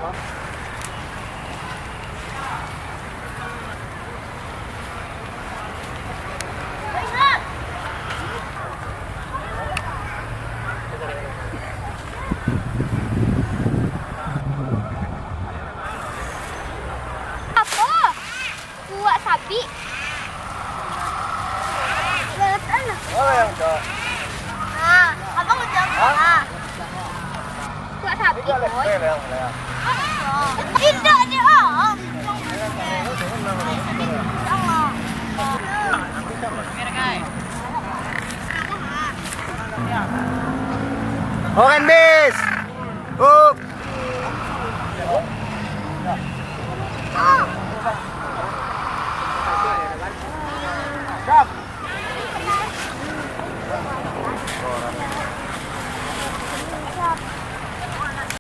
Apa? Buat sapi. Oh, yang itu. Nah, abang udah Hah? buat sapi, Itu ada boy. yang Tidak ada om. Oke, bis. Up.